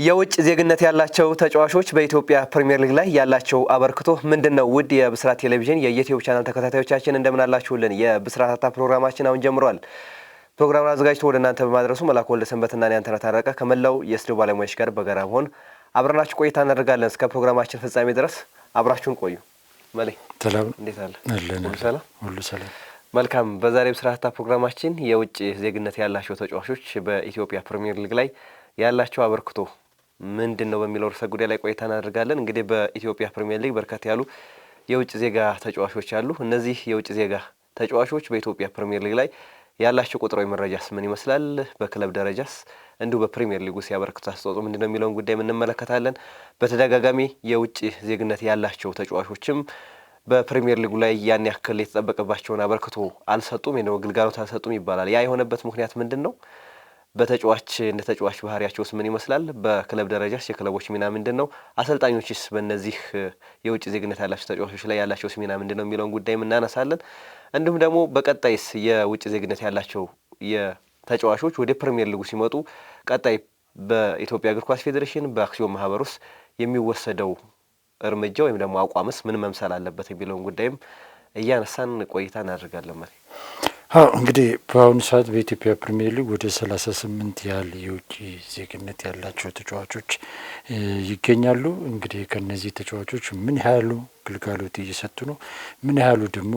የውጭ ዜግነት ያላቸው ተጫዋቾች በኢትዮጵያ ፕሪሚየር ሊግ ላይ ያላቸው አበርክቶ ምንድነው? ውድ የብስራት ቴሌቪዥን የዩቲዩብ ቻናል ተከታታዮቻችን እንደምን አላችሁልን? የብስራት ፕሮግራማችን አሁን ጀምሯል። ፕሮግራሙን አዘጋጅቶ ወደ እናንተ በማድረሱ መላኩ ወልደሰንበትና እኔ አንተነህ ታረቀ ከመላው የስቱዲዮ ባለሙያዎች ጋር በጋራ በመሆን አብረናችሁ ቆይታ እናደርጋለን። እስከ ፕሮግራማችን ፍጻሜ ድረስ አብራችሁን ቆዩ። መሌ ሰላም፣ እንዴት አለ? ሁሉ ሰላም። መልካም። በዛሬ ብስራት ፕሮግራማችን የውጭ ዜግነት ያላቸው ተጫዋቾች በኢትዮጵያ ፕሪሚየር ሊግ ላይ ያላቸው አበርክቶ ምንድነው በሚለው ርዕሰ ጉዳይ ላይ ቆይታ እናደርጋለን። እንግዲህ በኢትዮጵያ ፕሪሚየር ሊግ በርከት ያሉ የውጭ ዜጋ ተጫዋቾች አሉ። እነዚህ የውጭ ዜጋ ተጫዋቾች በኢትዮጵያ ፕሪሚየር ሊግ ላይ ያላቸው ቁጥራዊ መረጃስ ምን ይመስላል? በክለብ ደረጃስ እንዲሁ በፕሪሚየር ሊጉ ሲያበረክቱ አስተዋጽኦ ምንድነው የሚለውን ጉዳይ እንመለከታለን። በተደጋጋሚ የውጭ ዜግነት ያላቸው ተጫዋቾችም በፕሪሚየር ሊጉ ላይ ያን ያክል የተጠበቀባቸውን አበርክቶ አልሰጡም፣ የነው ግልጋሎት አልሰጡም ይባላል። ያ የሆነበት ምክንያት ምንድነው? በተጫዋች እንደ ተጫዋች ባህሪያቸውስ ምን ይመስላል? በክለብ ደረጃስ የክለቦች ሚና ምንድነው? አሰልጣኞችስ በእነዚህ የውጭ ዜግነት ያላቸው ተጫዋቾች ላይ ያላቸውስ ሚና ምንድነው የሚለውን ጉዳይ እናነሳለን። እንዲሁም ደግሞ በቀጣይስ የውጭ ዜግነት ያላቸው የተጫዋቾች ወደ ፕሪሚየር ሊጉ ሲመጡ ቀጣይ በኢትዮጵያ እግር ኳስ ፌዴሬሽን በአክሲዮን ማህበር ውስጥ የሚወሰደው እርምጃ ወይም ደግሞ አቋምስ ምን መምሰል አለበት የሚለውን ጉዳይም እያነሳን ቆይታ እናደርጋለን ማለት እንግዲህ በአሁኑ ሰዓት በኢትዮጵያ ፕሪሚየር ሊግ ወደ 38 ያህል የውጭ ዜግነት ያላቸው ተጫዋቾች ይገኛሉ። እንግዲህ ከነዚህ ተጫዋቾች ምን ያህሉ ግልጋሎት እየሰጡ ነው፣ ምን ያህሉ ደግሞ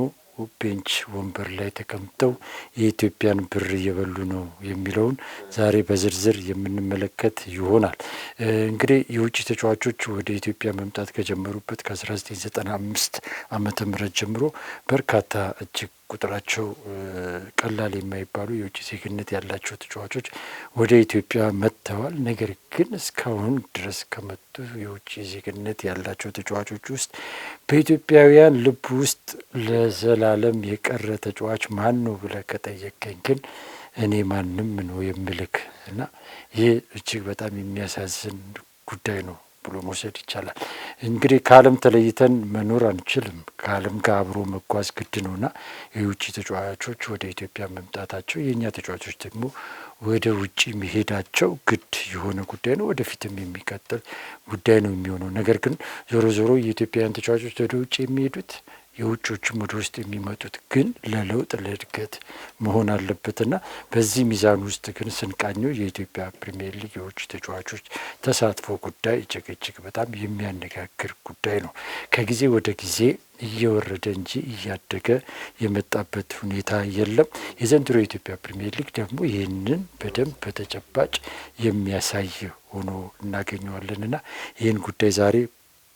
ቤንች ወንበር ላይ ተቀምጠው የኢትዮጵያን ብር እየበሉ ነው የሚለውን ዛሬ በዝርዝር የምንመለከት ይሆናል። እንግዲህ የውጭ ተጫዋቾች ወደ ኢትዮጵያ መምጣት ከጀመሩበት ከ1995 ዓመተ ምህረት ጀምሮ በርካታ እጅግ ቁጥራቸው ቀላል የማይባሉ የውጭ ዜግነት ያላቸው ተጫዋቾች ወደ ኢትዮጵያ መጥተዋል። ነገር ግን እስካሁን ድረስ ከመጡ የውጭ ዜግነት ያላቸው ተጫዋቾች ውስጥ በኢትዮጵያውያን ልብ ውስጥ ለዘላለም የቀረ ተጫዋች ማን ነው ብለህ ከጠየቀኝ ግን እኔ ማንም ነው የምልክ እና ይህ እጅግ በጣም የሚያሳዝን ጉዳይ ነው ብሎ መውሰድ ይቻላል። እንግዲህ ከዓለም ተለይተን መኖር አንችልም። ከዓለም ጋር አብሮ መጓዝ ግድ ነውና የውጭ ተጫዋቾች ወደ ኢትዮጵያ መምጣታቸው፣ የእኛ ተጫዋቾች ደግሞ ወደ ውጭ መሄዳቸው ግድ የሆነ ጉዳይ ነው። ወደፊትም የሚቀጥል ጉዳይ ነው የሚሆነው። ነገር ግን ዞሮ ዞሮ የኢትዮጵያውያን ተጫዋቾች ወደ ውጭ የሚሄዱት የውጮቹም ወደ ውስጥ የሚመጡት ግን ለለውጥ ለእድገት መሆን አለበትና በዚህ ሚዛን ውስጥ ግን ስንቃኘው የኢትዮጵያ ፕሪሚየር ሊግ የውጭ ተጫዋቾች ተሳትፎ ጉዳይ እጅግ በጣም የሚያነጋግር ጉዳይ ነው። ከጊዜ ወደ ጊዜ እየወረደ እንጂ እያደገ የመጣበት ሁኔታ የለም። የዘንድሮ የኢትዮጵያ ፕሪሚየር ሊግ ደግሞ ይህንን በደንብ በተጨባጭ የሚያሳይ ሆኖ እናገኘዋለንና ይህን ጉዳይ ዛሬ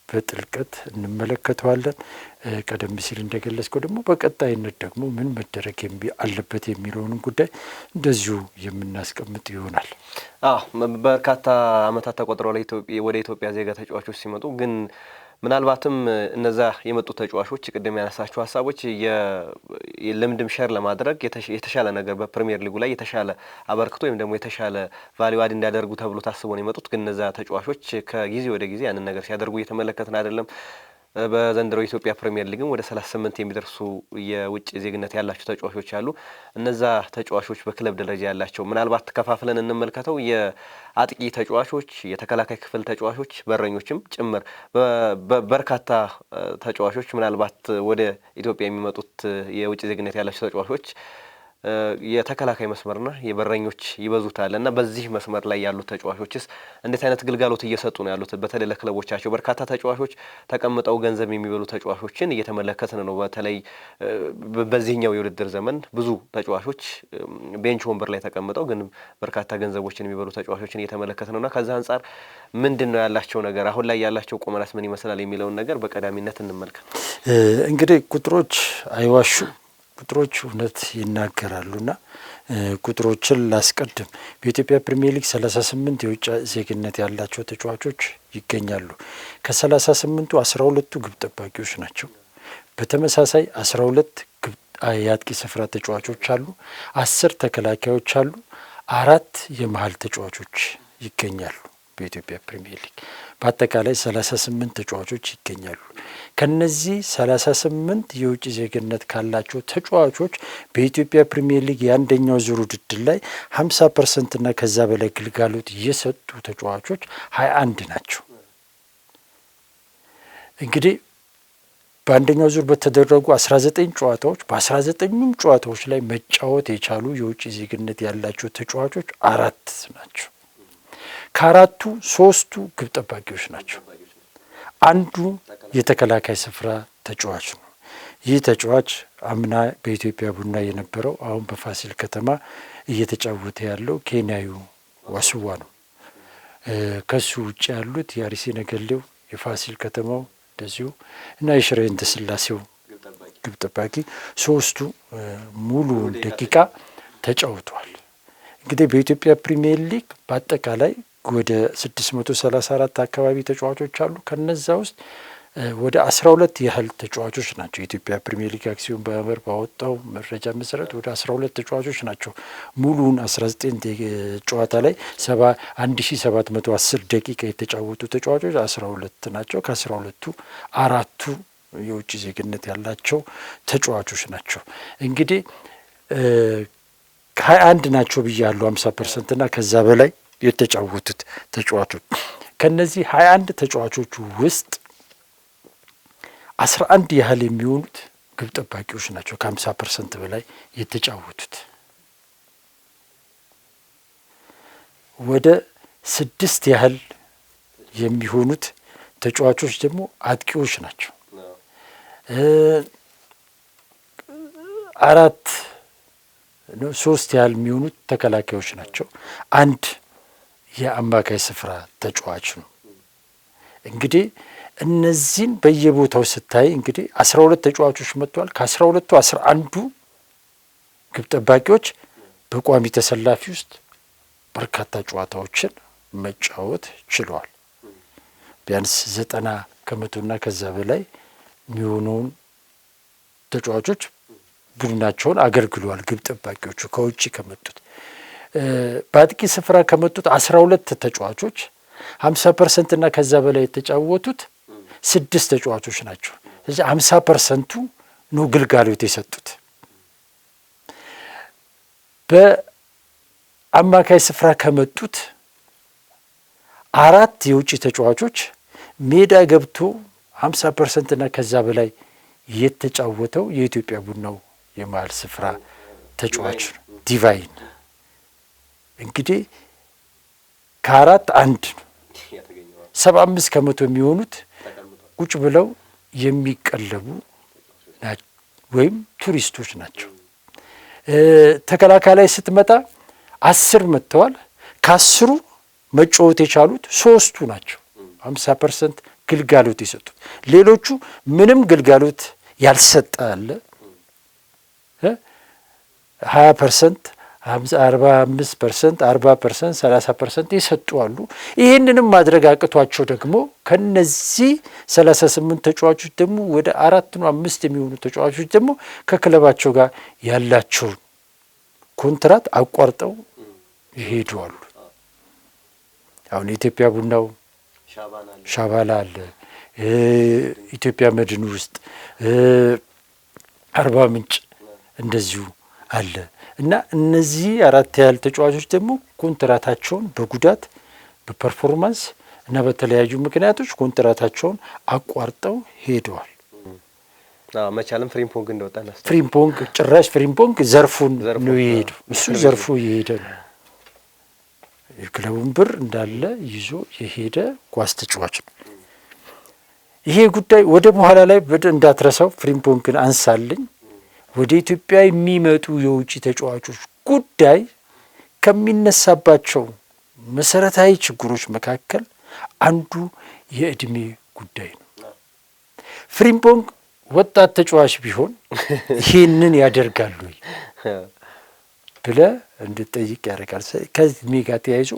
በጥልቀት እንመለከተዋለን። ቀደም ሲል እንደገለጽከው ደግሞ በቀጣይነት ደግሞ ምን መደረግ አለበት የሚለውንም ጉዳይ እንደዚሁ የምናስቀምጥ ይሆናል። በርካታ ዓመታት ተቆጥረው ወደ ኢትዮጵያ ዜጋ ተጫዋቾች ሲመጡ ግን ምናልባትም እነዛ የመጡ ተጫዋቾች ቅድም ያነሳቸው ሀሳቦች የልምድም ሼር ለማድረግ የተሻለ ነገር በፕሪሚየር ሊጉ ላይ የተሻለ አበርክቶ ወይም ደግሞ የተሻለ ቫልዩ አድ እንዲያደርጉ ተብሎ ታስቦ ነው የመጡት። ግን እነዛ ተጫዋቾች ከጊዜ ወደ ጊዜ ያንን ነገር ሲያደርጉ እየተመለከትን አይደለም። በዘንድሮ የኢትዮጵያ ፕሪሚየር ሊግም ወደ 38 የሚደርሱ የውጭ ዜግነት ያላቸው ተጫዋቾች አሉ። እነዛ ተጫዋቾች በክለብ ደረጃ ያላቸው ምናልባት ከፋፍለን እንመልከተው የአጥቂ ተጫዋቾች፣ የተከላካይ ክፍል ተጫዋቾች፣ በረኞችም ጭምር በርካታ ተጫዋቾች ምናልባት ወደ ኢትዮጵያ የሚመጡት የውጭ ዜግነት ያላቸው ተጫዋቾች የተከላካይ መስመርና የበረኞች ይበዙታል እና በዚህ መስመር ላይ ያሉት ተጫዋቾችስ እንዴት አይነት ግልጋሎት እየሰጡ ነው ያሉት? በተለይ ለክለቦቻቸው በርካታ ተጫዋቾች ተቀምጠው ገንዘብ የሚበሉ ተጫዋቾችን እየተመለከትን ነው። በተለይ በዚህኛው የውድድር ዘመን ብዙ ተጫዋቾች ቤንች ወንበር ላይ ተቀምጠው ግን በርካታ ገንዘቦችን የሚበሉ ተጫዋቾችን እየተመለከትን ነውና ከዛ አንጻር ምንድነው ያላቸው ነገር፣ አሁን ላይ ያላቸው ቁመናስ ምን ይመስላል የሚለውን ነገር በቀዳሚነት እንመልከት። እንግዲህ ቁጥሮች አይዋሹ፣ ቁጥሮች እውነት ይናገራሉና ቁጥሮችን ላስቀድም። በኢትዮጵያ ፕሪሚየር ሊግ 38 የውጭ ዜግነት ያላቸው ተጫዋቾች ይገኛሉ። ከ38ቱ 12ቱ ግብ ጠባቂዎች ናቸው። በተመሳሳይ 12 የአጥቂ ስፍራ ተጫዋቾች አሉ። 10 ተከላካዮች አሉ። 4 የመሀል ተጫዋቾች ይገኛሉ በኢትዮጵያ ፕሪሚየር ሊግ። በአጠቃላይ 38 ተጫዋቾች ይገኛሉ። ከነዚህ 38 የውጭ ዜግነት ካላቸው ተጫዋቾች በኢትዮጵያ ፕሪሚየር ሊግ የአንደኛው ዙር ውድድር ላይ 50% እና ከዛ በላይ ግልጋሎት የሰጡ ተጫዋቾች 21 ናቸው። እንግዲህ በአንደኛው ዙር በተደረጉ 19 ጨዋታዎች በ19ኙም ጨዋታዎች ላይ መጫወት የቻሉ የውጭ ዜግነት ያላቸው ተጫዋቾች 4 ናቸው። ከአራቱ 3ቱ ግብ ጠባቂዎች ናቸው። አንዱ የተከላካይ ስፍራ ተጫዋች ነው። ይህ ተጫዋች አምና በኢትዮጵያ ቡና የነበረው አሁን በፋሲል ከተማ እየተጫወተ ያለው ኬንያዊ ዋስዋ ነው። ከሱ ውጭ ያሉት የአርሲ ነገሌው፣ የፋሲል ከተማው እንደዚሁ እና የሽረ እንዳስላሴው ግብ ጠባቂ 3ቱ ሙሉውን ደቂቃ ተጫውተዋል። እንግዲህ በኢትዮጵያ ፕሪሚየር ሊግ በአጠቃላይ ወደ 634 አካባቢ ተጫዋቾች አሉ። ከነዛ ውስጥ ወደ 12 ያህል ተጫዋቾች ናቸው የኢትዮጵያ ፕሪሚየር ሊግ አክሲዮን ማህበር ባወጣው መረጃ መሰረት ወደ 12 ተጫዋቾች ናቸው ሙሉውን 19 ጨዋታ ላይ 1710 ደቂቃ የተጫወቱ ተጫዋቾች 12 ናቸው። ከ12ቱ 4ቱ የውጭ ዜግነት ያላቸው ተጫዋቾች ናቸው። እንግዲህ 21 ናቸው ብያለሁ 50% እና ከዛ በላይ የተጫወቱት ተጫዋቾች። ከነዚህ 21 ተጫዋቾቹ ውስጥ 11 ያህል የሚሆኑት ግብ ጠባቂዎች ናቸው ከ50% በላይ የተጫወቱት። ወደ 6 ያህል የሚሆኑት ተጫዋቾች ደግሞ አጥቂዎች ናቸው። 3 ያህል የሚሆኑት ተከላካዮች ናቸው። 1 የአማካይ ስፍራ ተጫዋች ነው። እንግዲህ እነዚህን በየቦታው ስታይ እንግዲህ 12 ተጫዋቾች መጥተዋል። ከ12ቱ 11ዱ ግብ ጠባቂዎች በቋሚ ተሰላፊ ውስጥ በርካታ ጨዋታዎችን መጫወት ችለዋል። ቢያንስ 90% ከዛ በላይ የሚሆነውን ተጫዋቾች ቡድናቸውን አገልግለዋል። ግብ ጠባቂዎቹ ከውጭ ከመጡት በአጥቂ ስፍራ ከመጡት 12 ተጫዋቾች 50% እና ከዛ በላይ የተጫወቱት 6 ተጫዋቾች ናቸው። ስለዚህ 50% ነው ግልጋሎት የሰጡት። በአማካይ ስፍራ ከመጡት 4 የውጭ ተጫዋቾች ሜዳ ገብቶ 50% እና ከዛ በላይ የተጫወተው የኢትዮጵያ ቡናው የመሃል ስፍራ ተጫዋች ነው ዲቫይን። እንግዲህ ከ4 1 ነው። 75% የሚሆኑት ቁጭ ብለው የሚቀለቡ ወይም ቱሪስቶች ናቸው። ተከላካይ ላይ ስትመጣ 10 መጥተዋል። ከ10ሩ መጫወት የቻሉት 3ቱ ናቸው 50% ግልጋሎት የሰጡት። ሌሎቹ ምንም ግልጋሎት ያልሰጠ አለ 20%፣ 45%፣ 40%፣ 30% የሰጡ አሉ። ይህንንም ማድረግ አቅቷቸው ደግሞ ከነዚህ 38 ተጫዋቾች ደግሞ ወደ 4 ነው 5 የሚሆኑ ተጫዋቾች ደግሞ ከክለባቸው ጋር ያላቸውን ኮንትራት አቋርጠው ይሄዱ አሉ። አሁን የኢትዮጵያ ቡናው ሻባላ አለ፣ ኢትዮጵያ መድን ውስጥ አርባ ምንጭ እንደዚሁ አለ እና እነዚህ 4 ያህል ተጫዋቾች ደግሞ ኮንትራታቸውን በጉዳት በፐርፎርማንስ እና በተለያዩ ምክንያቶች ኮንትራታቸውን አቋርጠው ሄደዋል። መቻልም ፍሪምፖንግ እንደወጣ ነው። ፍሪምፖንግ ጭራሽ ፍሪምፖንግ ዘርፉን ነው የሄደው። እሱ ዘርፉ የሄደ ነው። የክለቡን ብር እንዳለ ይዞ የሄደ ኳስ ተጫዋች ነው። ይሄ ጉዳይ ወደ በኋላ ላይ እንዳትረሳው ፍሪምፖንግን አንሳልኝ። ወደ ኢትዮጵያ የሚመጡ የውጭ ተጫዋቾች ጉዳይ ከሚነሳባቸው መሰረታዊ ችግሮች መካከል አንዱ የእድሜ ጉዳይ ነው። ፍሪምፖንግ ወጣት ተጫዋች ቢሆን ይህንን ያደርጋሉ ብለህ እንድትጠይቅ ያደርጋል። ከእድሜ ጋር ተያይዞ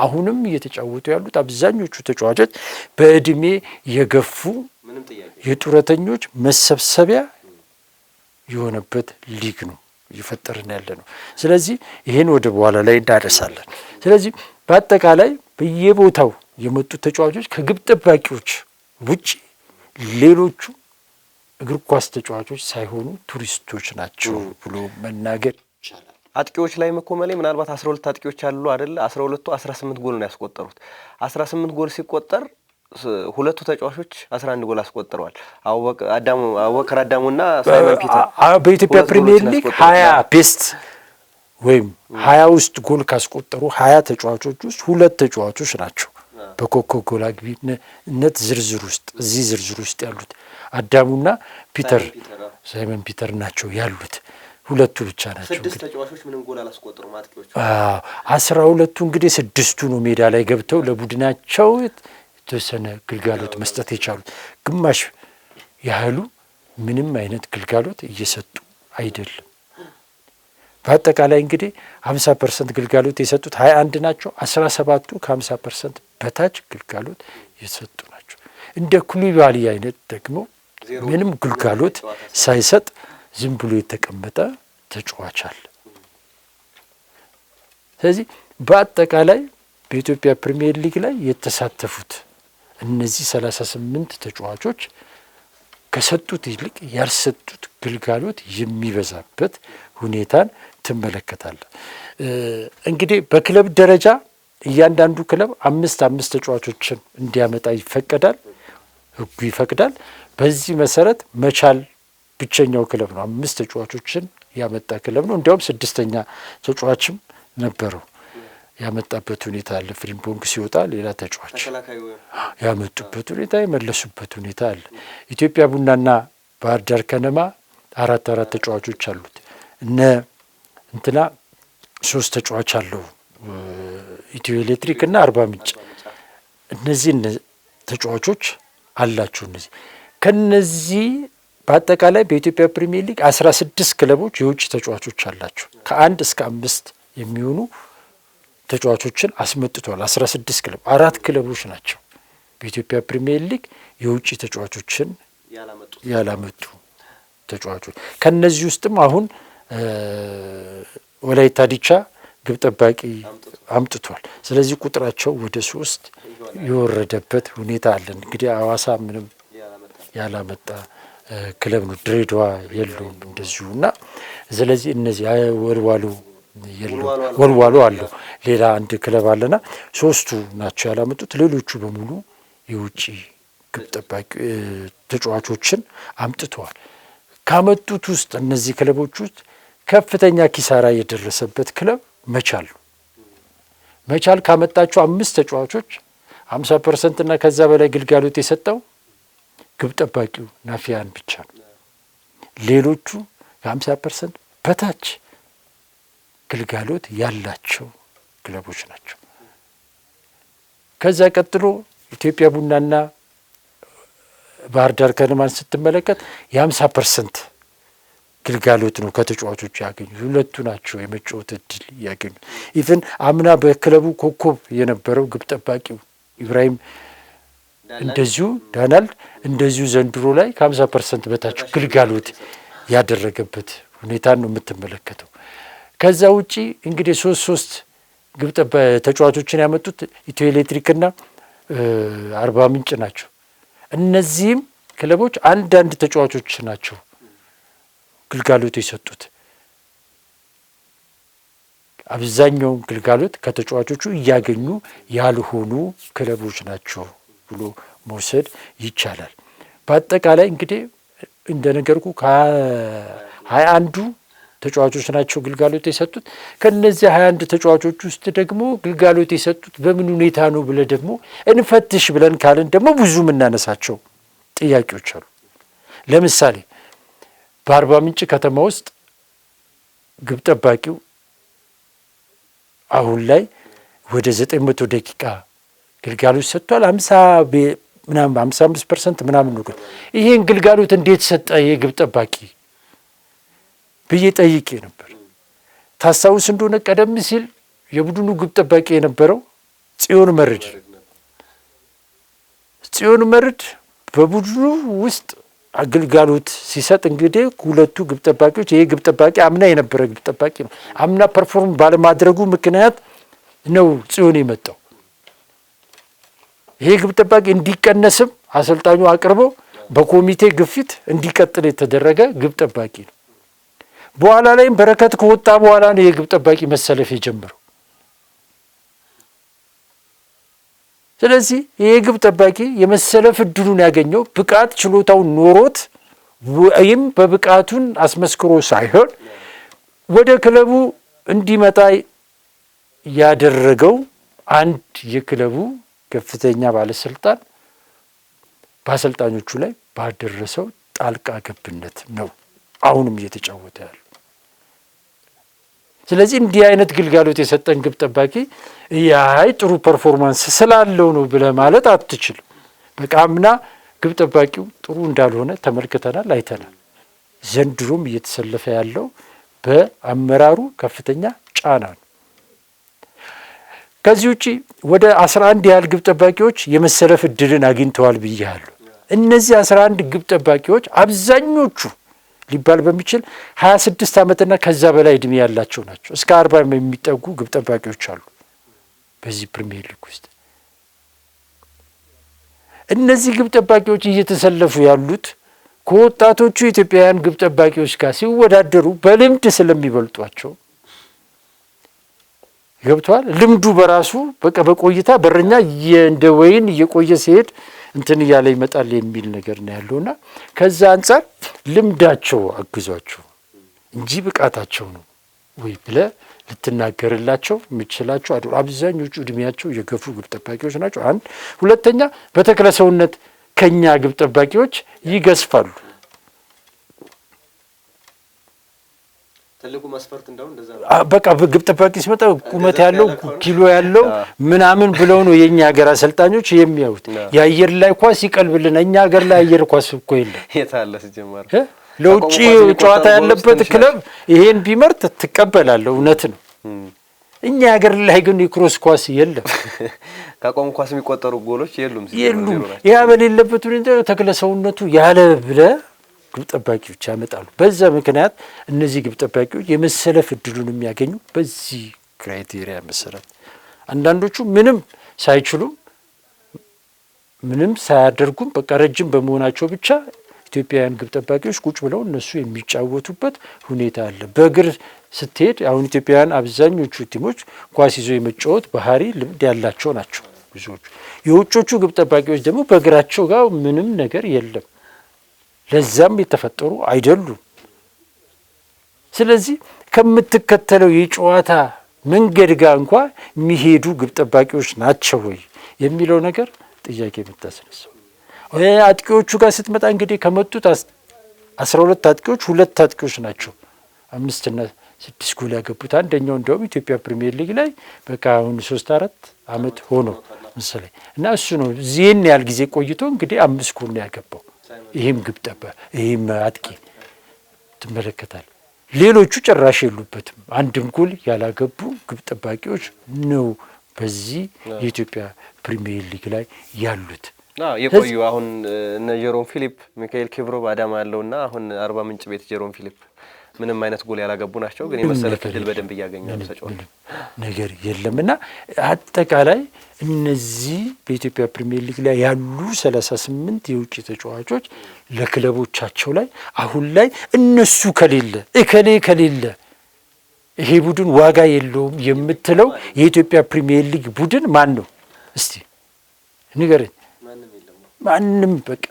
አሁንም እየተጫወቱ ያሉት አብዛኞቹ ተጫዋቾች በእድሜ የገፉ የጡረተኞች መሰብሰቢያ የሆነበት ሊግ ነው እየፈጠርን ያለ ነው። ስለዚህ ይህን ወደ በኋላ ላይ እንዳደርሳለን። ስለዚህ በአጠቃላይ በየቦታው የመጡ ተጫዋቾች ከግብ ጠባቂዎች ውጪ ሌሎቹ እግር ኳስ ተጫዋቾች ሳይሆኑ ቱሪስቶች ናቸው ብሎ መናገር ይቻላል። አጥቂዎች ላይ መኮመሌ ምናልባት 12 አጥቂዎች አሉ አይደል? 12ቱ 18 ጎል ነው ያስቆጠሩት። 18 ጎል ሲቆጠር ሁለቱ ተጫዋቾች 11 ጎል አስቆጥረዋል። አቡበከር አዳሙና ሳይመን ፒተር። በኢትዮጵያ ፕሪሚየር ሊግ 20 ቤስት ወይም 20 ውስጥ ጎል ካስቆጠሩ 20 ተጫዋቾች ውስጥ ሁለት ተጫዋቾች ናቸው በኮከብ ጎል አግቢነት ዝርዝር ውስጥ እዚህ ዝርዝር ውስጥ ያሉት አዳሙና ፒተር ሳይመን ፒተር ናቸው ያሉት። ሁለቱ ብቻ ናቸው። 6 ተጫዋቾች ምንም ጎል አላስቆጠሩም አጥቂዎች። 12ቱ እንግዲህ 6ቱ ነው ሜዳ ላይ ገብተው ለቡድናቸው የተወሰነ ግልጋሎት መስጠት የቻሉት። ግማሽ ያህሉ ምንም አይነት ግልጋሎት እየሰጡ አይደለም። በአጠቃላይ እንግዲህ 50% ግልጋሎት የሰጡት 21 ናቸው። 17ቱ ከ50% በታች ግልጋሎት የሰጡ ናቸው። እንደ ኩሊባሊ አይነት ደግሞ ምንም ግልጋሎት ሳይሰጥ ዝም ብሎ የተቀመጠ ተጫዋች አለ። ስለዚህ በአጠቃላይ በኢትዮጵያ ፕሪሚየር ሊግ ላይ የተሳተፉት እነዚህ 38 ተጫዋቾች ከሰጡት ይልቅ ያልሰጡት ግልጋሎት የሚበዛበት ሁኔታን ትመለከታለህ። እንግዲህ በክለብ ደረጃ እያንዳንዱ ክለብ 5 ተጫዋቾችን እንዲያመጣ ይፈቀዳል፣ ሕጉ ይፈቅዳል። በዚህ መሰረት መቻል ብቸኛው ክለብ ነው 5 ተጫዋቾችን ያመጣ ክለብ ነው። እንዲያውም 6ኛ ተጫዋችም ነበረው ያመጣበት ሁኔታ አለ። ፍሪምፖንግ ሲወጣ ሌላ ተጫዋች ያመጡበት ሁኔታ የመለሱበት ሁኔታ አለ። ኢትዮጵያ ቡናና ባህር ዳር ከነማ 4 ተጫዋቾች አሉት። እንትና 3 ተጫዋች አለው ኢትዮ ኤሌክትሪክ እና አርባ ምንጭ። እነዚህ ተጫዋቾች አላቸው። ከነዚህ በአጠቃላይ በኢትዮጵያ ፕሪሚየር ሊግ 16 ክለቦች የውጭ ተጫዋቾች አላቸው። ከ1 እስከ 5 የሚሆኑ ተጫዋቾችን አስመጥቷል። 16 ክለብ 4 ክለቦች ናቸው በኢትዮጵያ ፕሪሚየር ሊግ የውጭ ተጫዋቾችን ያላመጡ ተጫዋቾች። ከነዚህ ውስጥም አሁን ወላይታ ዲቻ ግብ ጠባቂ አምጥቷል። ስለዚህ ቁጥራቸው ወደ 3 የወረደበት ሁኔታ አለ። እንግዲህ ሐዋሳ ምንም ያላመጣ ክለብ ነው። ድሬዳዋ የለውም እንደዚሁ እና ስለዚህ እነዚህ ወልዋሎ አለው ሌላ አንድ ክለብ አለና 3ቱ ናቸው ያላመጡት። ሌሎቹ በሙሉ የውጭ ግብ ጠባቂ ተጫዋቾችን አምጥተዋል። ካመጡት ውስጥ እነዚህ ክለቦች ውስጥ ከፍተኛ ኪሳራ የደረሰበት ክለብ መቻል ካመጣቸው 5 ተጫዋቾች 50% እና ከዛ በላይ ግልጋሎት የሰጠው ግብ ጠባቂው ናፊያን ብቻ ነው። ሌሎቹ ከ50% በታች ግልጋሎት ያላቸው ክለቦች ናቸው። ከዛ ቀጥሎ ኢትዮጵያ ቡናና ባህር ዳር ከነማን ስትመለከት የ50% ግልጋሎት ነው ከተጫዋቾች ያገኙት። 2ቱ ናቸው የመጫወት እድል ያገኙት። ኢቭን አምና በክለቡ ኮከብ የነበረው ግብ ጠባቂው ኢብራሂም እንደዚሁ ዳናልድ እንደዚሁ ዘንድሮ ላይ ከ50% በታች ግልጋሎት ያደረገበት ሁኔታ ነው የምትመለከተው። ከዛ ውጪ እንግዲህ 3 ግብ ተጫዋቾችን ያመጡት ኢትዮ ኤሌክትሪክና አርባ ምንጭ ናቸው። እነዚህም ክለቦች አንዳንድ ተጫዋቾች ናቸው ግልጋሎት የሰጡት። አብዛኛውን ግልጋሎት ከተጫዋቾቹ እያገኙ ያልሆኑ ክለቦች ናቸው ብሎ መውሰድ ይቻላል። በአጠቃላይ እንግዲህ እንደነገርኩ ከ21ዱ ተጫዋቾች ናቸው ግልጋሎት የሰጡት። ከነዚህ 21 ተጫዋቾች ውስጥ ደግሞ ግልጋሎት የሰጡት በምን ሁኔታ ነው ብለ ደግሞ እንፈትሽ ብለን ካልን ደግሞ ብዙ የምናነሳቸው ጥያቄዎች አሉ። ለምሳሌ በአርባ ምንጭ ከተማ ውስጥ ግብ ጠባቂው አሁን ላይ ወደ 900 ደቂቃ ግልጋሎት ሰጥቷል። 55% ምናምን ነው። ይሄን ግልጋሎት እንዴት ሰጠ የግብ ጠባቂ ብዬ ጠይቄ ነበር። ታስታውስ እንደሆነ ቀደም ሲል የቡድኑ ግብ ጠባቂ የነበረው ጽዮን መርድ በቡድኑ ውስጥ አገልጋሎት ሲሰጥ እንግዲህ 2ቱ ግብ ጠባቂዎች ይሄ ግብ ጠባቂ አምና የነበረ ግብ ጠባቂ ነው። አምና ፐርፎርም ባለማድረጉ ምክንያት ነው ጽዮን የመጣው። ይሄ ግብ ጠባቂ እንዲቀነስም አሰልጣኙ አቅርበው በኮሚቴ ግፊት እንዲቀጥል የተደረገ ግብ ጠባቂ ነው። በኋላ ላይም በረከት ከወጣ በኋላ ነው የግብ ጠባቂ መሰለፍ የጀመረው። ስለዚህ ይሄ ግብ ጠባቂ የመሰለፍ እድሉን ያገኘው ብቃት ችሎታውን ኖሮት ወይም በብቃቱን አስመስክሮ ሳይሆን ወደ ክለቡ እንዲመጣ ያደረገው አንድ የክለቡ ከፍተኛ ባለስልጣን በአሰልጣኞቹ ላይ ባደረሰው ጣልቃ ገብነት ነው አሁንም እየተጫወተ ያለው። ስለዚህ እንዲህ አይነት ግልጋሎት የሰጠን ግብ ጠባቂ ያይ ጥሩ ፐርፎርማንስ ስላለው ነው ብለህ ማለት አትችልም። በቃ አምና ግብ ጠባቂው ጥሩ እንዳልሆነ ተመልክተናል፣ አይተናል። ዘንድሮም እየተሰለፈ ያለው በአመራሩ ከፍተኛ ጫና ነው። ከዚህ ውጪ ወደ 11 ያህል ግብ ጠባቂዎች የመሰለፍ እድልን አግኝተዋል ብያለሁ። እነዚህ 11 ግብ ጠባቂዎች አብዛኞቹ ሊባል በሚችል 26 ዓመትና ከዛ በላይ እድሜ ያላቸው ናቸው። እስከ 40 የሚጠጉ ግብ ጠባቂዎች አሉ በዚህ ፕሪሚየር ሊግ ውስጥ። እነዚህ ግብ ጠባቂዎች እየተሰለፉ ያሉት ከወጣቶቹ ኢትዮጵያውያን ግብ ጠባቂዎች ጋር ሲወዳደሩ በልምድ ስለሚበልጧቸው ገብቷል። ልምዱ በራሱ በቃ በቆይታ በረኛ እንደ ወይን እየቆየ ሲሄድ እንትን እያለ ይመጣል የሚል ነገር ነው ያለውና ከዛ አንፃር ልምዳቸው አግዟቸው እንጂ ብቃታቸው ነው ወይ ብለህ ልትናገርላቸው የምትችላቸው አይደሉም። አብዛኞቹ እድሜያቸው የገፉ ግብ ጠባቂዎች ናቸው። አንድ ሁለተኛ በተክለ ሰውነት ከኛ ግብ ጠባቂዎች ይገዝፋሉ። ትልቁ መስፈርት እንደው እንደዛ በቃ ግብ ጠባቂ ሲመጣ ቁመት ያለው ኪሎ ያለው ምናምን ብለው ነው የኛ ሀገር አሰልጣኞች የሚያዩት። የአየር ላይ ኳስ ይቀልብልን። እኛ ሀገር ላይ አየር ኳስ እኮ የለም። የታለ ሲጀመር ለውጪ ጨዋታ ያለበት ክለብ ይሄን ቢመርጥ ትቀበላለህ፣ እውነት ነው። እኛ ሀገር ላይ ግን የክሮስ ኳስ የለም። ከቆም ኳስ የሚቆጠሩ ጎሎች የሉም። ያ በሌለበት ሁኔታ ተክለ ሰውነቱ ያለ ብለህ ግብ ጠባቂዎች ያመጣሉ። በዛ ምክንያት እነዚህ ግብ ጠባቂዎች የመሰለፍ እድሉን የሚያገኙ በዚህ ክራይቴሪያ መሰረት፣ አንዳንዶቹ ምንም ሳይችሉም ምንም ሳያደርጉም በቃ ረጅም በመሆናቸው ብቻ ኢትዮጵያውያን ግብ ጠባቂዎች ቁጭ ብለው እነሱ የሚጫወቱበት ሁኔታ አለ። በእግር ስትሄድ አሁን ኢትዮጵያውያን አብዛኞቹ ቲሞች ኳስ ይዞ የመጫወት ባህሪ ልምድ ያላቸው ናቸው ብዙዎቹ። የውጮቹ ግብ ጠባቂዎች ደግሞ በእግራቸው ጋር ምንም ነገር የለም፣ ለዛም የተፈጠሩ አይደሉም። ስለዚህ ከምትከተለው የጨዋታ መንገድ ጋር እንኳ የሚሄዱ ግብ ጠባቂዎች ናቸው ወይ የሚለው ነገር ጥያቄ የምታስነሳው። አጥቂዎቹ ጋር ስትመጣ እንግዲህ ከመጡት 12 አጥቂዎች 2 አጥቂዎች ናቸው 5 እና 6 ጎል ያገቡት። አንደኛው እንደውም ኢትዮጵያ ፕሪሚየር ሊግ ላይ በቃ አሁን 3-4 ዓመት ሆኖ መሰለኝ እና እሱ ነው ዚህን ያህል ጊዜ ቆይቶ እንግዲህ 5 ጎል ነው ያገባው። ይህም ግብ ጠባቂ ይህም አጥቂ ትመለከታል። ሌሎቹ ጭራሽ የሉበትም። አንድም ጎል ያላገቡ ግብ ጠባቂዎች ነው በዚህ የኢትዮጵያ ፕሪሚየር ሊግ ላይ ያሉት የቆዩ። አሁን እነ ጀሮም ፊሊፕ፣ ሚካኤል ኪብሮቭ አዳማ ያለውና አሁን አርባ ምንጭ ቤት ጀሮም ፊሊፕ ምንም አይነት ጎል ያላገቡ ናቸው። ግን የመሰለፍ እድል በደንብ እያገኛሉ ተጫዋቾች ነገር የለምና አጠቃላይ እነዚህ በኢትዮጵያ ፕሪሚየር ሊግ ላይ ያሉ 38 የውጭ ተጫዋቾች ለክለቦቻቸው ላይ አሁን ላይ እነሱ ከሌለ እከሌ ከሌለ ይሄ ቡድን ዋጋ የለውም የምትለው የኢትዮጵያ ፕሪሚየር ሊግ ቡድን ማን ነው? እስቲ ንገረኝ። ማንም በቃ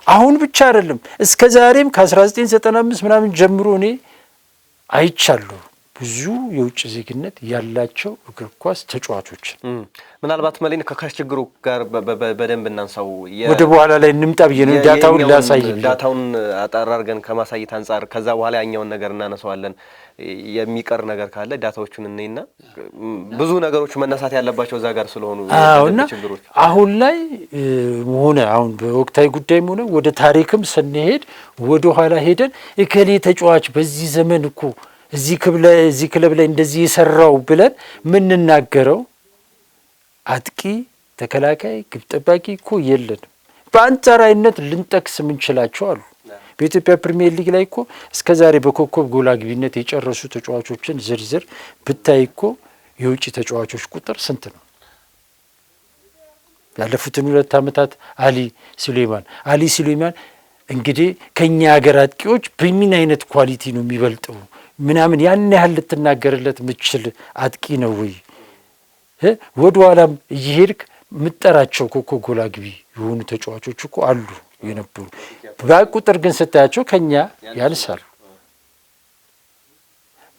አሁን ብቻ አይደለም እስከ ዛሬም ከ1995 ምናምን ጀምሮ እኔ አይቻለሁ ብዙ የውጭ ዜግነት ያላቸው እግር ኳስ ተጫዋቾች። ምናልባት መሌን ከችግሩ ጋር በደንብ እናንሳው። ወደ በኋላ ላይ እንምጣ ብዬ ነው ዳታውን ላሳይ። ዳታውን አጣራርገን ከማሳየት አንጻር ከዛ በኋላ ያኛውን ነገር እናነሳዋለን። የሚቀር ነገር ካለ ዳታዎቹን እንይና ብዙ ነገሮች መነሳት ያለባቸው እዛ ጋር ስለሆኑ ችግሮች አሁን ላይ ሆነ አሁን በወቅታዊ ጉዳይም ሆነ ወደ ታሪክም ስንሄድ ወደ ኋላ ሄደን እከሌ ተጫዋች በዚህ ዘመን እኮ እዚህ ክለብ ላይ እንደዚህ የሰራው ብለን ምንናገረው አጥቂ፣ ተከላካይ፣ ግብ ጠባቂ እኮ የለንም። በአንጻራዊነት ልንጠቅስ የምንችላቸው አሉ። በኢትዮጵያ ፕሪሚየር ሊግ ላይ እኮ እስከ ዛሬ በኮከብ ጎል አግቢነት የጨረሱ ተጫዋቾችን ዝርዝር ብታይ እኮ የውጭ ተጫዋቾች ቁጥር ስንት ነው? ያለፉትን 2 ዓመታት አሊ ሱሌማን እንግዲህ ከኛ ሀገር አጥቂዎች በምን አይነት ኳሊቲ ነው የሚበልጠው ምናምን ያን ያህል ልትናገርለት ምችል አጥቂ ነው ወይ? ወደ ኋላም እየሄድክ ምጠራቸው ኮኮ ጎል አግቢ የሆኑ ተጫዋቾች እኮ አሉ የነበሩ በቁጥር ግን ስታያቸው ከኛ ያንሳሉ።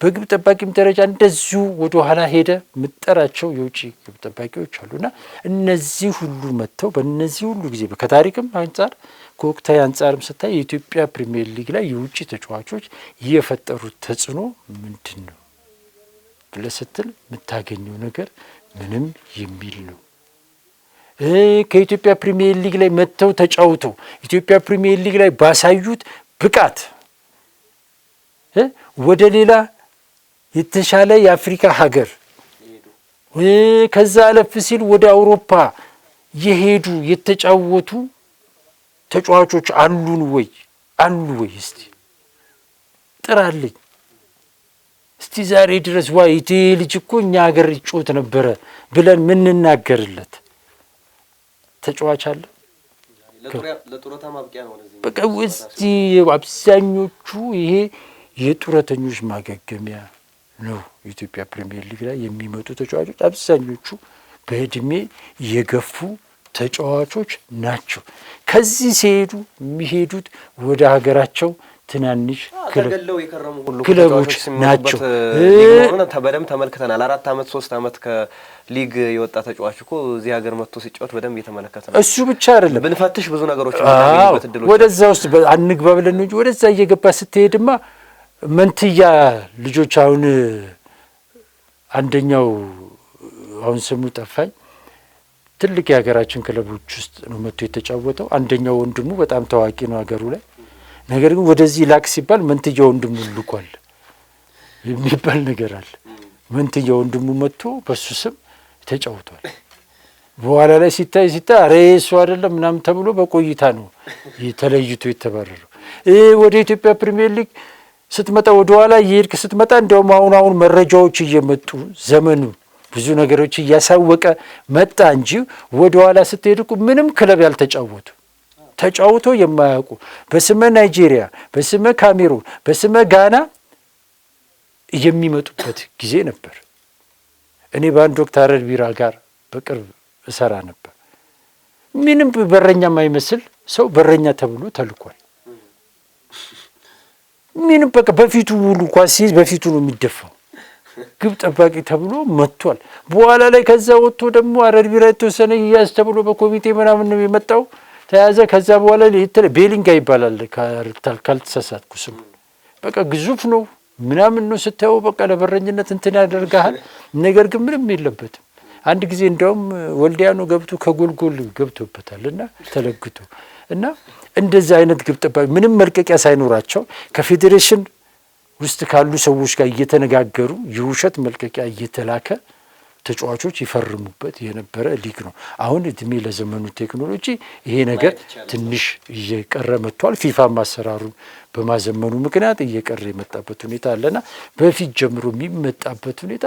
በግብ ጠባቂም ደረጃ እንደዚሁ ወደ ኋላ ሄደ ምጠራቸው የውጭ ግብ ጠባቂዎች አሉና እነዚህ ሁሉ መጥተው በእነዚህ ሁሉ ጊዜ ከታሪክም አንጻር ከወቅታዊ አንጻርም ስታይ የኢትዮጵያ ፕሪሚየር ሊግ ላይ የውጭ ተጫዋቾች የፈጠሩት ተጽዕኖ ምንድን ነው ብለህ ስትል የምታገኘው ነገር ምንም የሚል ነው። ከኢትዮጵያ ፕሪሚየር ሊግ ላይ መጥተው ተጫውተው ኢትዮጵያ ፕሪሚየር ሊግ ላይ ባሳዩት ብቃት ወደ ሌላ የተሻለ የአፍሪካ ሀገር ከዛ አለፍ ሲል ወደ አውሮፓ የሄዱ የተጫወቱ ተጫዋቾች አሉን ወይ? እስቲ ጥራልኝ እስቲ ዛሬ ድረስ ዋይ ይሄ ልጅ እኮ እኛ ሀገር ይጮት ነበረ ብለን ምንናገርለት ተጫዋች አለ? ለጡረታ ማብቂያ ነው። በቃ እዚህ አብዛኞቹ ይሄ የጡረተኞች ማገገሚያ ነው። የኢትዮጵያ ፕሪሚየር ሊግ ላይ የሚመጡ ተጫዋቾች አብዛኞቹ በእድሜ የገፉ ተጫዋቾች ናቸው። ከዚህ ሲሄዱ የሚሄዱት ወደ ሀገራቸው ትናንሽ ክለቦች ናቸው። በደንብ ተመልክተናል። 4 ዓመት 3 ዓመት ከሊግ የወጣ ተጫዋች እኮ እዚህ ሀገር መጥቶ ሲጫወት በደንብ እየተመለከተ ነው። እሱ ብቻ አይደለም ብንፈትሽ ብዙ ነገሮች እናገኝበት እድሎች ወደዛ ውስጥ አንግባ ብለን እንጂ ወደዛ እየገባ ስትሄድማ መንትያ ልጆች አሁን አንደኛው አሁን ስሙ ጠፋኝ ትልቅ የሀገራችን ክለቦች ውስጥ ነው መጥቶ የተጫወተው። አንደኛው ወንድሙ በጣም ታዋቂ ነው ሀገሩ ላይ። ነገር ግን ወደዚህ ላክ ሲባል መንትያ ወንድሙ ልኳል የሚባል ነገር አለ። መንትያ ወንድሙ መጥቶ በሱ ስም ተጫውቷል። በኋላ ላይ ሲታይ አረ እሱ አይደለም ምናምን ተብሎ በቆይታ ነው ተለይቶ የተባረረው። ወደ ኢትዮጵያ ፕሪሚየር ሊግ ስትመጣ ወደ ኋላ እየሄድክ ስትመጣ እንደውም አሁን መረጃዎች እየመጡ ዘመኑ ብዙ ነገሮች እያሳወቀ መጣ እንጂ ወደ ኋላ ስትሄድኩ ምንም ክለብ ያልተጫወቱ ተጫውቶ የማያውቁ በስመ ናይጄሪያ፣ በስመ ካሜሩን፣ በስመ ጋና የሚመጡበት ጊዜ ነበር። እኔ በአንድ ወቅት ሀረር ቢራ ጋር በቅርብ እሰራ ነበር። ምንም በረኛ የማይመስል ሰው በረኛ ተብሎ ተልኳል። ምንም በቃ በፊቱ ውሉ ኳስ ሲይዝ በፊቱ ነው የሚደፋው። ግብ ጠባቂ ተብሎ መጥቷል። በኋላ ላይ ከዛ ወጥቶ ደግሞ ሀረር ቢራ የተወሰነ ይያዝ ተብሎ በኮሚቴ ምናምን ነው የመጣው ተያዘ። ከዛ በኋላ ቤሊንጋ ይባላል ካልተሳሳትኩ ስሙ። በቃ ግዙፍ ነው ምናምን ነው ስታየው በቃ ለበረኝነት እንትን ያደርጋል። ነገር ግን ምንም የለበትም። አንድ ጊዜ እንደውም ወልዲያኖ ገብቶ ከጎልጎል ገብቶበታልና ተለግቶ እና እንደዚህ አይነት ግብ ጠባቂ ምንም መልቀቂያ ሳይኖራቸው ከፌዴሬሽን ውስጥ ካሉ ሰዎች ጋር እየተነጋገሩ የውሸት መልቀቂያ እየተላከ ተጫዋቾች ይፈርሙበት የነበረ ሊግ ነው። አሁን እድሜ ለዘመኑ ቴክኖሎጂ ይሄ ነገር ትንሽ እየቀረ መጥቷል። ፊፋ ማሰራሩን በማዘመኑ ምክንያት እየቀረ የመጣበት ሁኔታ አለና በፊት ጀምሮ የሚመጣበት ሁኔታ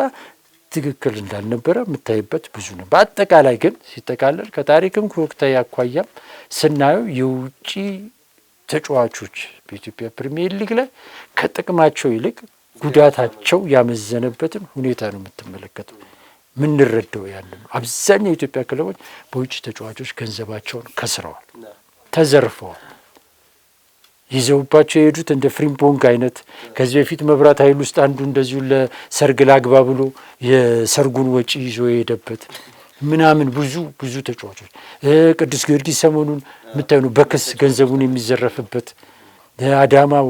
ትክክል እንዳልነበረ የምታይበት ብዙ ነው። በአጠቃላይ ግን ሲጠቃለል ከታሪክም ከወቅታዊ አኳያም ስናየው የውጭ ተጫዋቾች በኢትዮጵያ ፕሪሚየር ሊግ ላይ ከጥቅማቸው ይልቅ ጉዳታቸው ያመዘነበትን ሁኔታ ነው የምትመለከተው። ምንረዳው ያንን ነው። አብዛኛው የኢትዮጵያ ክለቦች በውጭ ተጫዋቾች ገንዘባቸውን ከስረዋል፣ ተዘርፈዋል። ይዘውባቸው የሄዱት እንደ ፍሪምፖንግ አይነት ከዚህ በፊት መብራት ኃይል ውስጥ አንዱ እንደዚሁ ለሰርግ ላግባ ብሎ የሰርጉን ወጪ ይዞ የሄደበት ምናምን ብዙ ተጫዋቾች ቅዱስ ጊዮርጊስ ሰሞኑን የምታዩ በክስ ገንዘቡን የሚዘረፍበት አዳማው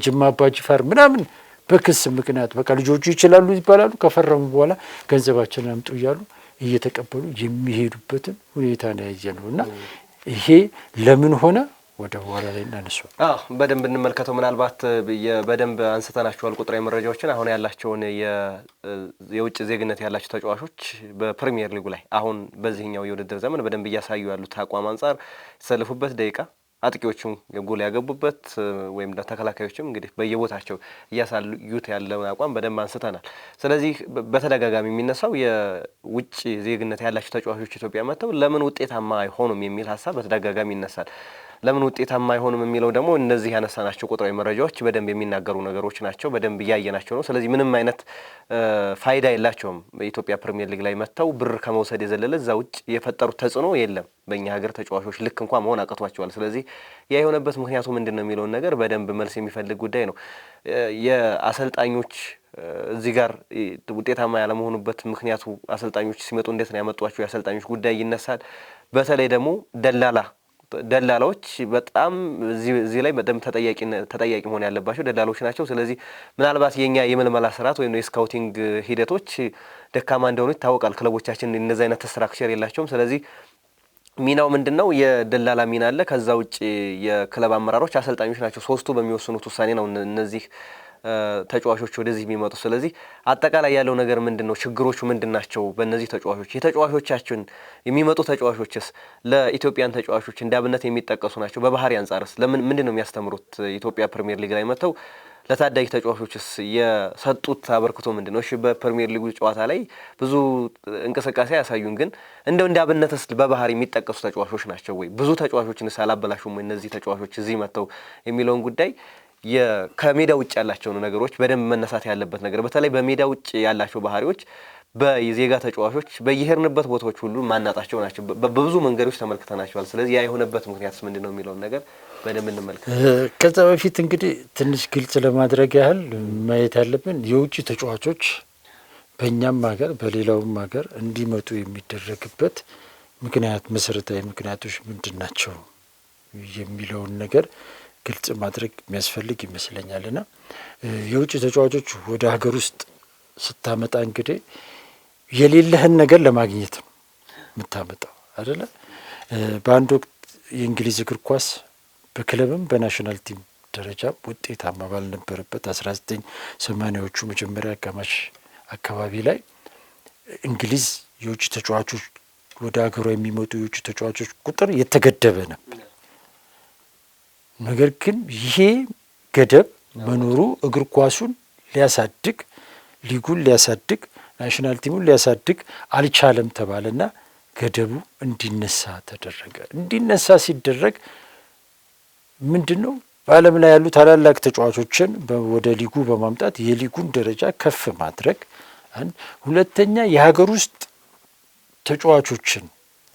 ጅማ አባጅፋር ምናምን በክስ ምክንያት በቃ ልጆቹ ይችላሉ ይባላሉ ከፈረሙ በኋላ ገንዘባቸውን አምጡ እያሉ እየተቀበሉ የሚሄዱበትን ሁኔታ ነው ያየነው እና ይሄ ለምን ሆነ ወደ በኋላ ላይ እናነሳው። በደንብ እንመልከተው። ምናልባት በደንብ አንስተናቸዋል ቁጥራዊ መረጃዎችን። አሁን ያላቸውን የውጭ ዜግነት ያላቸው ተጫዋቾች በፕሪሚየር ሊጉ ላይ አሁን በዚህኛው የውድድር ዘመን በደንብ እያሳዩ ያሉት አቋም አንጻር የተሰለፉበት ደቂቃ አጥቂዎችም ጎል ያገቡበት ወይም ተከላካዮችም እንግዲህ በየቦታቸው እያሳዩት ያለውን አቋም በደንብ አንስተናል። ስለዚህ በተደጋጋሚ የሚነሳው የውጭ ዜግነት ያላቸው ተጫዋቾች ኢትዮጵያ መጥተው ለምን ውጤታማ አይሆኑም የሚል ሀሳብ በተደጋጋሚ ይነሳል። ለምን ውጤታማ አይሆኑም የሚለው ደግሞ እነዚህ ያነሳናቸው ቁጥራዊ መረጃዎች በደንብ የሚናገሩ ነገሮች ናቸው። በደንብ እያየናቸው ነው። ስለዚህ ምንም አይነት ፋይዳ የላቸውም። በኢትዮጵያ ፕሪሚየር ሊግ ላይ መጥተው ብር ከመውሰድ የዘለለ እዛ ውጭ የፈጠሩት ተጽዕኖ የለም። በእኛ ሀገር ተጫዋቾች ልክ እንኳን መሆን አቅቷቸዋል። ስለዚህ ያ የሆነበት ምክንያቱ ምንድን ነው የሚለውን ነገር በደንብ መልስ የሚፈልግ ጉዳይ ነው። የአሰልጣኞች እዚህ ጋር ውጤታማ ያለመሆኑበት ምክንያቱ አሰልጣኞች ሲመጡ እንዴት ነው ያመጧቸው የአሰልጣኞች ጉዳይ ይነሳል። በተለይ ደግሞ ደላላዎች በጣም እዚህ ላይ በደንብ ተጠያቂ መሆን ያለባቸው ደላሎች ናቸው። ስለዚህ ምናልባት የኛ የምልመላ ስርዓት ወይም የስካውቲንግ ሂደቶች ደካማ እንደሆኑ ይታወቃል። ክለቦቻችን እነዚህ አይነት ስትራክቸር የላቸውም። ስለዚህ ሚናው ምንድነው? የደላላ ሚና አለ። ከዛ ውጭ የክለብ አመራሮች፣ አሰልጣኞች ናቸው። ሶስቱ በሚወስኑት ውሳኔ ነው እነዚህ ተጫዋቾች ወደዚህ የሚመጡ። ስለዚህ አጠቃላይ ያለው ነገር ምንድነው? ችግሮቹ ምንድናቸው? በእነዚህ ተጫዋቾች የተጫዋቾቻችን የሚመጡ ተጫዋቾችስ ለኢትዮጵያን ተጫዋቾች እንዳብነት የሚጠቀሱ ናቸው? በባህሪ አንጻርስ ለምን ምንድነው የሚያስተምሩት? ኢትዮጵያ ፕሪሚየር ሊግ ላይ መጥተው ለታዳጊ ተጫዋቾችስ የሰጡት አበርክቶ ምንድነው? እሺ በፕሪሚየር ሊጉ ጨዋታ ላይ ብዙ እንቅስቃሴ ያሳዩን፣ ግን እንደው እንዳብነትስ በባህሪ የሚጠቀሱ ተጫዋቾች ናቸው ወይ? ብዙ ተጫዋቾችንስ አላበላሹም ወይ እነዚህ ተጫዋቾች እዚህ መጥተው የሚለውን ጉዳይ ከሜዳ ውጭ ያላቸው ነገሮች በደንብ መነሳት ያለበት ነገር። በተለይ በሜዳ ውጭ ያላቸው ባህሪዎች በዜጋ ተጫዋቾች በየሄድንበት ቦታዎች ሁሉ ማናጣቸው ናቸው። በብዙ መንገዶች ተመልክተናቸዋል። ስለዚህ ያ የሆነበት ምክንያትስ ምንድነው የሚለውን ነገር በደንብ እንመልከት። ከዛ በፊት እንግዲህ ትንሽ ግልጽ ለማድረግ ያህል ማየት ያለብን የውጭ ተጫዋቾች በእኛም ሀገር በሌላውም ሀገር እንዲመጡ የሚደረግበት ምክንያት መሰረታዊ ምክንያቶች ምንድን ናቸው የሚለውን ነገር ግልጽ ማድረግ የሚያስፈልግ ይመስለኛልና የውጭ ተጫዋቾች ወደ ሀገር ውስጥ ስታመጣ እንግዲህ የሌለህን ነገር ለማግኘት ነው የምታመጣው አይደለ? በአንድ ወቅት የእንግሊዝ እግር ኳስ በክለብም በናሽናል ቲም ደረጃ ውጤታማ ባልነበረበት 1980ዎቹ መጀመሪያ አጋማሽ አካባቢ ላይ እንግሊዝ የውጭ ተጫዋቾች ወደ ሀገሯ የሚመጡ የውጭ ተጫዋቾች ቁጥር የተገደበ ነበር። ነገር ግን ይሄ ገደብ መኖሩ እግር ኳሱን ሊያሳድግ፣ ሊጉን ሊያሳድግ፣ ናሽናል ቲሙን ሊያሳድግ አልቻለም ተባለና ገደቡ እንዲነሳ ተደረገ። እንዲነሳ ሲደረግ ምንድነው በዓለም ላይ ያሉ ታላላቅ ተጫዋቾችን ወደ ሊጉ በማምጣት የሊጉን ደረጃ ከፍ ማድረግ፣ ሁለተኛ የሀገር ውስጥ ተጫዋቾችን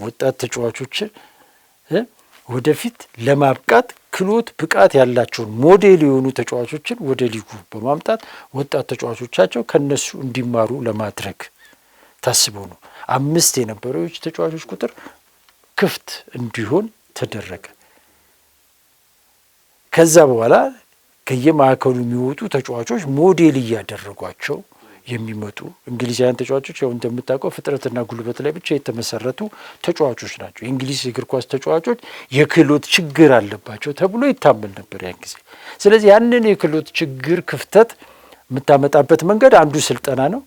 ወጣት ተጫዋቾችን ወደፊት ለማብቃት ክሎት ብቃት ያላቸውን ሞዴል የሆኑ ተጫዋቾችን ወደ ሊጉ በማምጣት ወጣት ተጫዋቾቻቸው ከነሱ እንዲማሩ ለማድረግ ታስቦ ነው 5 የነበረው የውጭ ተጫዋቾች ቁጥር ክፍት እንዲሆን ተደረገ። ከዛ በኋላ ከየማዕከሉ የሚወጡ ተጫዋቾች ሞዴል እያደረጓቸው የሚመጡ እንግሊዛውያን ተጫዋቾች ያው እንደምታውቀው ፍጥረትና ጉልበት ላይ ብቻ የተመሰረቱ ተጫዋቾች ናቸው። የእንግሊዝ እግር ኳስ ተጫዋቾች የክህሎት ችግር አለባቸው ተብሎ ይታመን ነበር ያን ጊዜ። ስለዚህ ያንን የክህሎት ችግር ክፍተት የምታመጣበት መንገድ አንዱ ስልጠና ነው።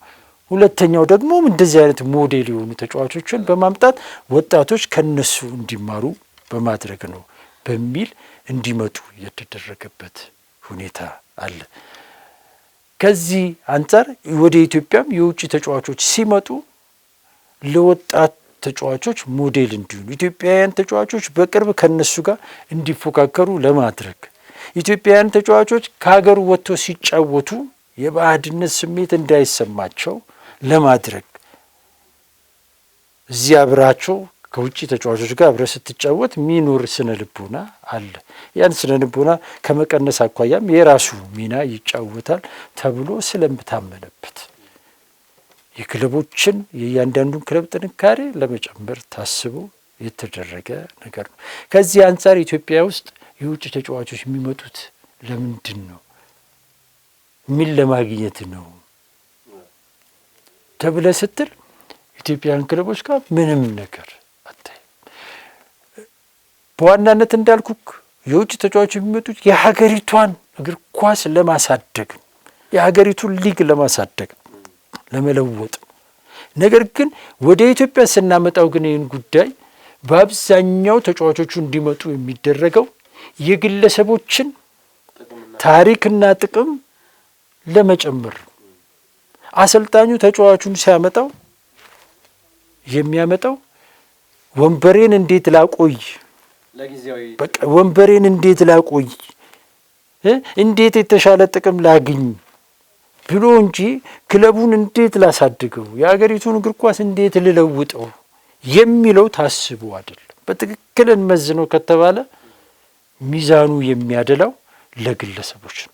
ሁለተኛው ደግሞ እንደዚህ አይነት ሞዴል የሆኑ ተጫዋቾችን በማምጣት ወጣቶች ከነሱ እንዲማሩ በማድረግ ነው በሚል እንዲመጡ የተደረገበት ሁኔታ አለ። ከዚህ አንጻር ወደ ኢትዮጵያም የውጭ ተጫዋቾች ሲመጡ ለወጣት ተጫዋቾች ሞዴል እንዲሆኑ ኢትዮጵያውያን ተጫዋቾች በቅርብ ከነሱ ጋር እንዲፎካከሩ ለማድረግ ኢትዮጵያውያን ተጫዋቾች ከሀገሩ ወጥተው ሲጫወቱ የባዕድነት ስሜት እንዳይሰማቸው ለማድረግ እዚህ አብራቸው ከውጭ ተጫዋቾች ጋር አብረ ስትጫወት ሚኖር ስነ ልቦና አለ። ያን ስነ ልቦና ከመቀነስ አኳያም የራሱ ሚና ይጫወታል ተብሎ ስለምታመነበት የክለቦችን የእያንዳንዱን ክለብ ጥንካሬ ለመጨመር ታስቦ የተደረገ ነገር ነው። ከዚህ አንጻር ኢትዮጵያ ውስጥ የውጭ ተጫዋቾች የሚመጡት ለምንድን ነው? ምን ለማግኘት ነው ተብለ ስትል ኢትዮጵያውያን ክለቦች ጋር ምንም ነገር አታይም። በዋናነት እንዳልኩክ የውጭ ተጫዋቾች የሚመጡት የሀገሪቷን እግር ኳስ ለማሳደግ ነው። የሀገሪቱን ሊግ ለማሳደግ ለመለወጥ። ነገር ግን ወደ ኢትዮጵያ ስናመጣው ግን ይህን ጉዳይ በአብዛኛው ተጫዋቾቹ እንዲመጡ የሚደረገው የግለሰቦችን ታሪክና ጥቅም ለመጨመር አሰልጣኙ ተጫዋቹን ሲያመጣው የሚያመጣው ወንበሬን እንዴት ላቆይ፣ በቃ ወንበሬን እንዴት ላቆይ፣ እንዴት የተሻለ ጥቅም ላግኝ ብሎ እንጂ ክለቡን እንዴት ላሳድገው፣ የአገሪቱን እግር ኳስ እንዴት ልለውጠው የሚለው ታስቦ አይደለም። በትክክል እንመዝነው ከተባለ ሚዛኑ የሚያደላው ለግለሰቦች ነው።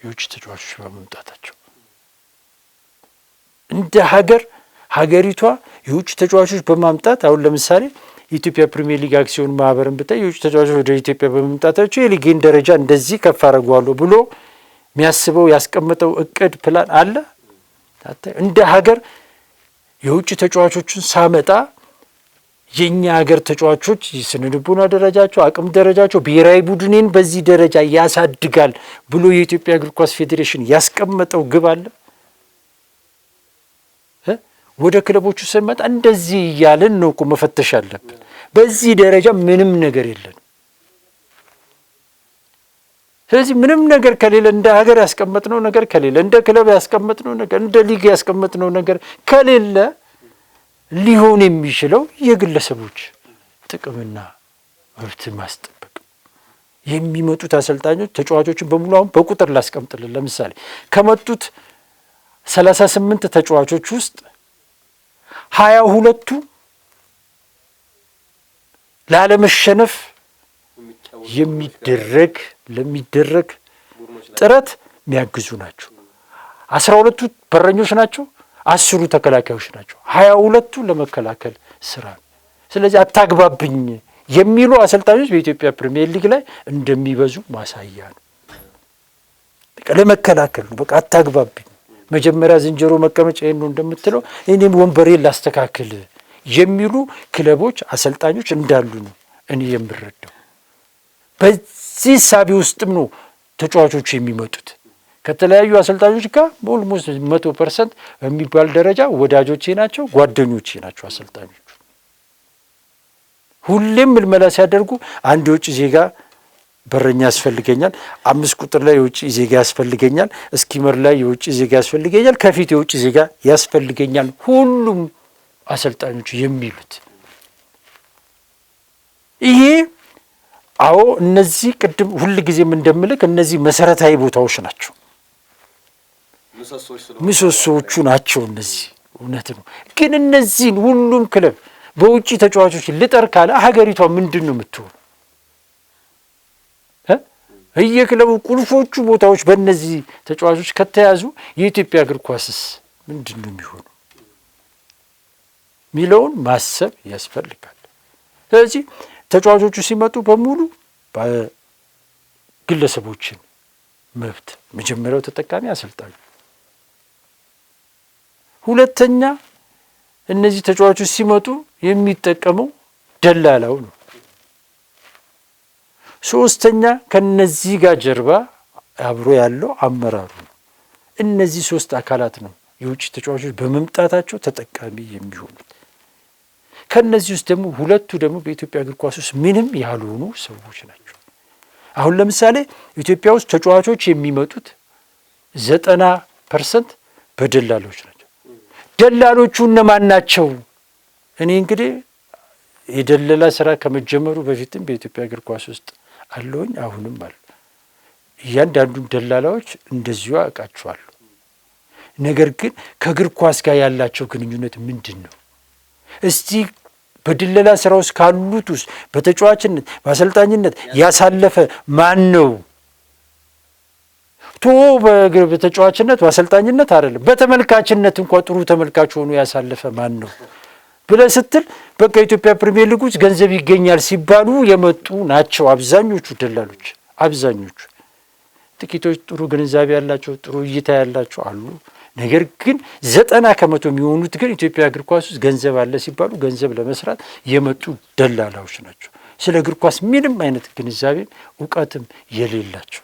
የውጭ ተጫዋቾች በመምጣታቸው እንደ ሀገሪቷ የውጭ ተጫዋቾች በማምጣት አሁን ለምሳሌ የኢትዮጵያ ፕሪሚየር ሊግ አክሲዮን ማህበርን ብታይ የውጭ ተጫዋቾች ወደ ኢትዮጵያ በመምጣታቸው የሊግን ደረጃ እንደዚህ ከፍ አደርገዋለሁ ብሎ የሚያስበው ያስቀመጠው እቅድ ፕላን አለ። እንደ ሀገር የውጭ ተጫዋቾችን ሳመጣ የኛ ሀገር ተጫዋቾች የስነ ልቦና ደረጃቸው፣ አቅም ደረጃቸው ብሔራዊ ቡድኔን በዚህ ደረጃ ያሳድጋል ብሎ የኢትዮጵያ እግር ኳስ ፌዴሬሽን ያስቀመጠው ግብ አለ። ወደ ክለቦቹ ስንመጣ እንደዚህ እያልን ነው እኮ መፈተሽ አለብን። በዚህ ደረጃ ምንም ነገር የለን። ስለዚህ ምንም ነገር ከሌለ፣ እንደ ሀገር ያስቀመጥነው ነገር ከሌለ፣ እንደ ክለብ ያስቀመጥነው ነገር፣ እንደ ሊግ ያስቀመጥነው ነገር ከሌለ ሊሆን የሚችለው የግለሰቦች ጥቅምና መብት ማስጠበቅ። የሚመጡት አሰልጣኞች ተጫዋቾችን በሙሉ አሁን በቁጥር ላስቀምጥልን። ለምሳሌ ከመጡት 38 ተጫዋቾች ውስጥ 22ቱ ላለመሸነፍ ለሚደረግ ጥረት የሚያግዙ ናቸው። 12ቱ በረኞች ናቸው። 10ሩ ተከላካዮች ናቸው። 22ቱ ለመከላከል ስራ ነው። ስለዚህ አታግባብኝ የሚሉ አሰልጣኞች በኢትዮጵያ ፕሪሚየር ሊግ ላይ እንደሚበዙ ማሳያ ነው። ለመከላከል ነው። በቃ አታግባብኝ፣ መጀመሪያ ዝንጀሮ መቀመጫ ይሄን ነው እንደምትለው እኔም ወንበሬን ላስተካክል የሚሉ ክለቦች አሰልጣኞች እንዳሉ ነው እኔ የምረዳው። በዚህ ሳቢ ውስጥም ነው ተጫዋቾቹ የሚመጡት። ከተለያዩ አሰልጣኞች ጋር ኦልሞስት 100% በሚባል ደረጃ ወዳጆቼ ናቸው፣ ጓደኞቼ ናቸው አሰልጣኞቹ። ሁሌም ምልመላ ሲያደርጉ አንድ የውጭ ዜጋ በረኛ ያስፈልገኛል፣ 5 ቁጥር ላይ የውጭ ዜጋ ያስፈልገኛል፣ እስኪመር ላይ የውጭ ዜጋ ያስፈልገኛል፣ ከፊት የውጭ ዜጋ ያስፈልገኛል። ሁሉም አሰልጣኞች የሚሉት ይሄ አዎ፣ እነዚህ ቅድም ሁል ጊዜም እንደምልክ እነዚህ መሰረታዊ ቦታዎች ናቸው፣ ምሰሶዎቹ ናቸው። እነዚህ እውነት ነው። ግን እነዚህን ሁሉም ክለብ በውጭ ተጫዋቾች ልጠር ካለ ሀገሪቷ ምንድን ነው የምትሆነው? የክለቡ ቁልፎቹ ቦታዎች በእነዚህ ተጫዋቾች ከተያዙ የኢትዮጵያ እግር ኳስስ ምንድን ነው የሚሆነው ሚለውን ማሰብ ያስፈልጋል። ስለዚህ ተጫዋቾቹ ሲመጡ በሙሉ በግለሰቦችን መብት መጀመሪያው ተጠቃሚ አሰልጣኙ፣ ሁለተኛ እነዚህ ተጫዋቾች ሲመጡ የሚጠቀመው ደላላው ነው፣ ሶስተኛ ከነዚህ ጋር ጀርባ አብሮ ያለው አመራሩ ነው። እነዚህ 3 አካላት ነው የውጭ ተጫዋቾች በመምጣታቸው ተጠቃሚ የሚሆኑት። ከነዚህ ውስጥ ደግሞ 2ቱ ደግሞ በኢትዮጵያ እግር ኳስ ውስጥ ምንም ያልሆኑ ሰዎች ናቸው። አሁን ለምሳሌ ኢትዮጵያ ውስጥ ተጫዋቾች የሚመጡት 90% በደላሎች ናቸው። ደላሎቹ እነማን ናቸው? እኔ እንግዲህ የደለላ ስራ ከመጀመሩ በፊትም በኢትዮጵያ እግር ኳስ ውስጥ አለውኝ፣ አሁንም አለ። እያንዳንዱን ደላላዎች እንደዚሁ አውቃቸዋለሁ። ነገር ግን ከእግር ኳስ ጋር ያላቸው ግንኙነት ምንድን ነው? እስቲ በድለላ ስራ ውስጥ ካሉት ውስጥ በተጫዋችነት በአሰልጣኝነት ያሳለፈ ማን ነው? በተጫዋችነት በአሰልጣኝነት አይደለም፣ በተመልካችነት እንኳ ጥሩ ተመልካች ሆኖ ያሳለፈ ማን ነው ብለህ ስትል በቃ ኢትዮጵያ ፕሪሚየር ሊግ ውስጥ ገንዘብ ይገኛል ሲባሉ የመጡ ናቸው አብዛኞቹ ደላሎች። አብዛኞቹ ጥቂቶች ጥሩ ግንዛቤ ያላቸው ጥሩ እይታ ያላቸው አሉ። ነገር ግን 90 ከመቶ የሚሆኑት ግን ኢትዮጵያ እግር ኳስ ውስጥ ገንዘብ አለ ሲባሉ ገንዘብ ለመስራት የመጡ ደላላዎች ናቸው። ስለ እግር ኳስ ምንም አይነት ግንዛቤም እውቀትም የሌላቸው ናቸው።